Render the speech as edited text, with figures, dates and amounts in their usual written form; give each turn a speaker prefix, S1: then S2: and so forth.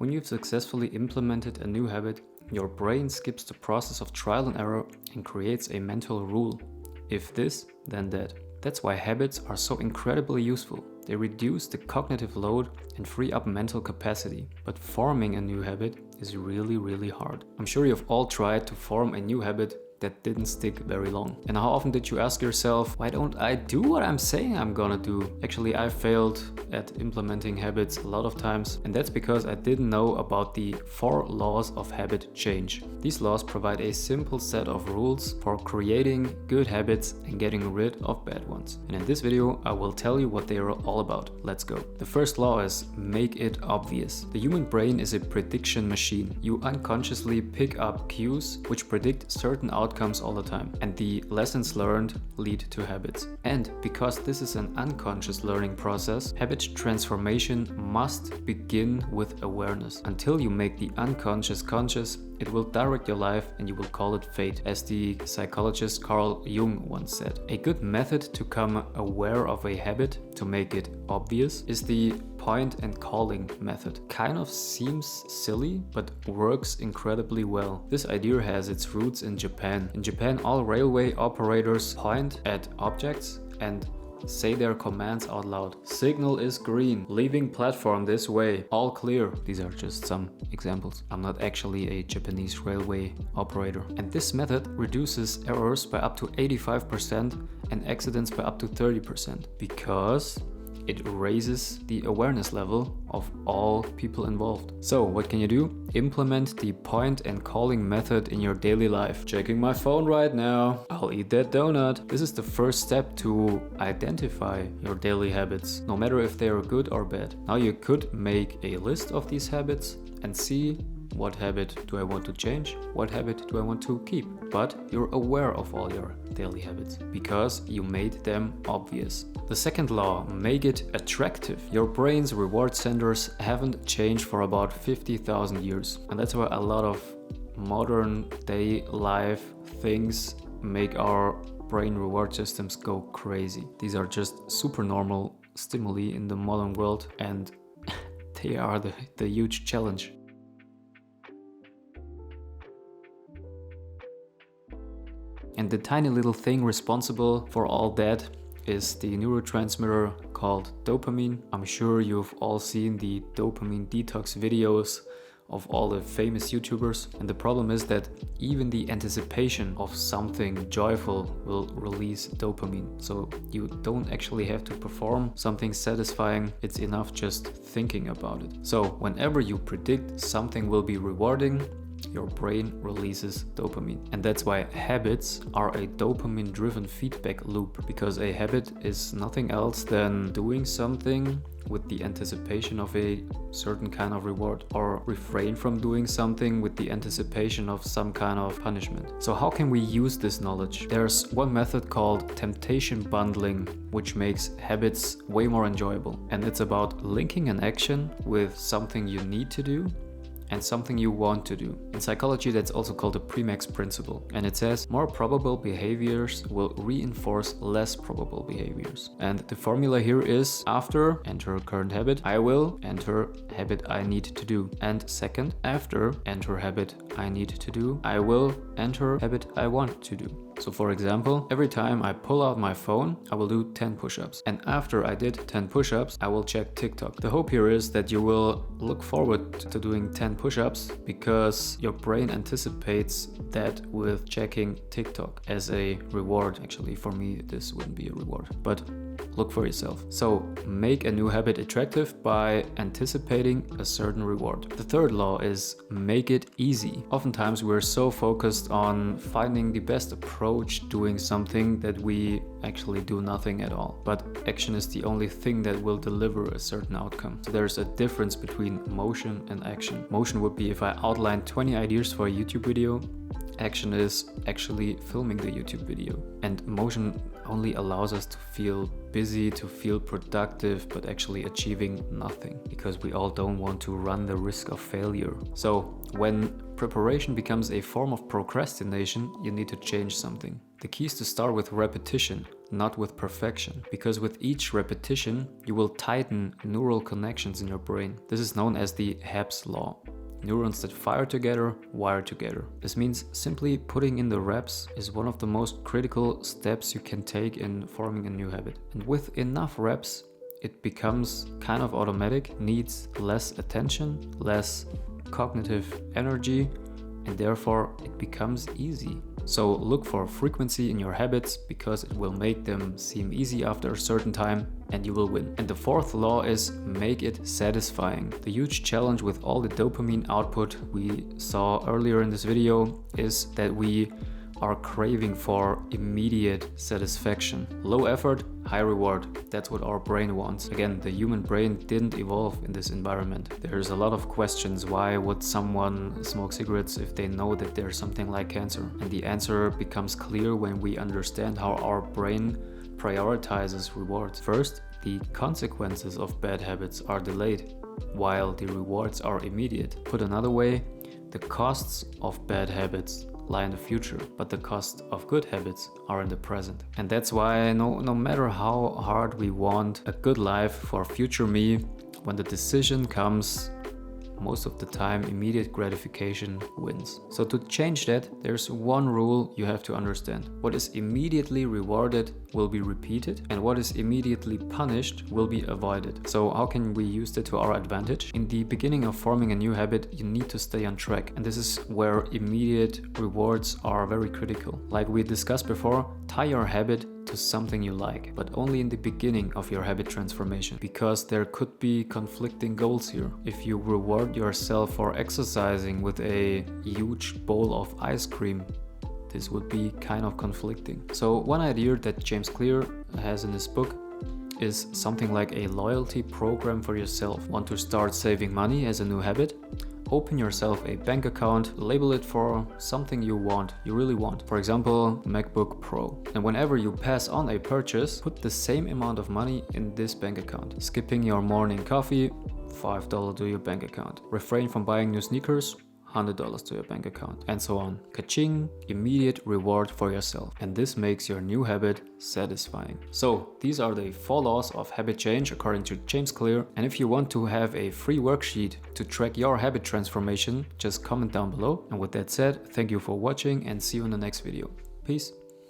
S1: When you've successfully implemented a new habit, your brain skips the process of trial and error and creates a mental rule. If this, then that. That's why habits are so incredibly useful. They reduce the cognitive load and free up mental capacity. But forming a new habit is really hard. I'm sure you've all tried to form a new habit that didn't stick very long. And how often did you ask yourself, why don't I do what I'm saying I'm gonna do? Actually, I failed at implementing habits a lot of times, and that's because I didn't know about the 4 laws of habit change. These laws provide a simple set of rules for creating good habits and getting rid of bad ones. And in this video, I will tell you what they are all about. Let's go. The first law is make it obvious. The human brain is a prediction machine. You unconsciously pick up cues which predict certain outcomes all the time, and the lessons learned lead to habits. And because this is an unconscious learning process, habit transformation must begin with awareness. Until you make the unconscious conscious, it will direct your life and you will call it fate, as the psychologist Carl Jung once said. A good method to become aware of a habit, to make it obvious, is the point and calling method. Kind of seems silly, but works incredibly well. This idea has its roots in Japan. In Japan, all railway operators point at objects and say their commands out loud. Signal is green, leaving platform this way, all clear. These are just some examples. I'm not actually a Japanese railway operator. And this method reduces errors by up to 85% and accidents by up to 30% because it raises the awareness level of all people involved. So what can you do? Implement the point and calling method in your daily life. Checking my phone right now. I'll eat that donut. This is the first step to identify your daily habits, no matter if they are good or bad. Now you could make a list of these habits and see what habit do I want to change? What habit do I want to keep? But you're aware of all your daily habits because you made them obvious. The second law, make it attractive. Your brain's reward centers haven't changed for about 50,000 years. And that's why a lot of modern day life things make our brain reward systems go crazy. These are just super normal stimuli in the modern world, and they are the huge challenge. And the tiny little thing responsible for all that is the neurotransmitter called dopamine. I'm sure you've all seen the dopamine detox videos of all the famous YouTubers. And the problem is that even the anticipation of something joyful will release dopamine. So you don't actually have to perform something satisfying. It's enough just thinking about it. So whenever you predict something will be rewarding, your brain releases dopamine. And that's why habits are a dopamine-driven feedback loop, because a habit is nothing else than doing something with the anticipation of a certain kind of reward, or refrain from doing something with the anticipation of some kind of punishment. So how can we use this knowledge? There's one method called temptation bundling, which makes habits way more enjoyable. And it's about linking an action with something you need to do and something you want to do. In psychology, that's also called the Premax principle. And it says more probable behaviors will reinforce less probable behaviors. And the formula here is after enter current habit, I will enter habit I need to do. And second, after enter habit I need to do, I will enter habit I want to do. So for example, every time I pull out my phone, I will do 10 push-ups. And after I did 10 push-ups, I will check TikTok. The hope here is that you will look forward to doing 10 push-ups because your brain anticipates that with checking TikTok as a reward. Actually, for me, this wouldn't be a reward, but look for yourself. So make a new habit attractive by anticipating a certain reward. The third law is make it easy. Oftentimes we're so focused on finding the best approach doing something that we actually do nothing at all. But action is the only thing that will deliver a certain outcome. So there's a difference between motion and action. Motion would be if I outline 20 ideas for a YouTube video. Action is actually filming the YouTube video. And motion only allows us to feel busy, to feel productive, but actually achieving nothing, because we all don't want to run the risk of failure. So when preparation becomes a form of procrastination, you need to change something. The key is to start with repetition. not with perfection. Because with each repetition, you will tighten neural connections in your brain. This is known as the Hebb's law. Neurons that fire together, wire together. This means simply putting in the reps is one of the most critical steps you can take in forming a new habit. And with enough reps, it becomes kind of automatic, needs less attention, less cognitive energy, and therefore it becomes easy. So look for frequency in your habits because it will make them seem easy after a certain time and you will win. And the fourth law is make it satisfying. The huge challenge with all the dopamine output we saw earlier in this video is that we are craving for immediate satisfaction. Low effort, high reward. That's what our brain wants. Again, the human brain didn't evolve in this environment. There's a lot of questions. Why would someone smoke cigarettes if they know that there's something like cancer? And the answer becomes clear when we understand how our brain prioritizes rewards. First, the consequences of bad habits are delayed, while the rewards are immediate. Put another way, the costs of bad habits lie in the future, but the cost of good habits are in the present. And that's why no matter how hard we want a good life for future me, when the decision comes, most of the time immediate gratification wins. So to change that, there's one rule you have to understand. What is immediately rewarded will be repeated, and what is immediately punished will be avoided. So how can we use that to our advantage? In the beginning of forming a new habit, you need to stay on track, and this is where immediate rewards are very critical. Like we discussed before, tie your habit to something you like, but only in the beginning of your habit transformation, because there could be conflicting goals here. If you reward yourself for exercising with a huge bowl of ice cream, this would be kind of conflicting. So one idea that James Clear has in his book is something like a loyalty program for yourself. Want to start saving money as a new habit? Open yourself a bank account, label it for something you really want. For example, MacBook Pro. And whenever you pass on a purchase, put the same amount of money in this bank account. Skipping your morning coffee, $5 to your bank account. Refrain from buying new sneakers, $100 to your bank account, and so on. Ka-ching, immediate reward for yourself. And this makes your new habit satisfying. So these are the 4 laws of habit change according to James Clear. And if you want to have a free worksheet to track your habit transformation, just comment down below. And with that said, thank you for watching and see you in the next video. Peace.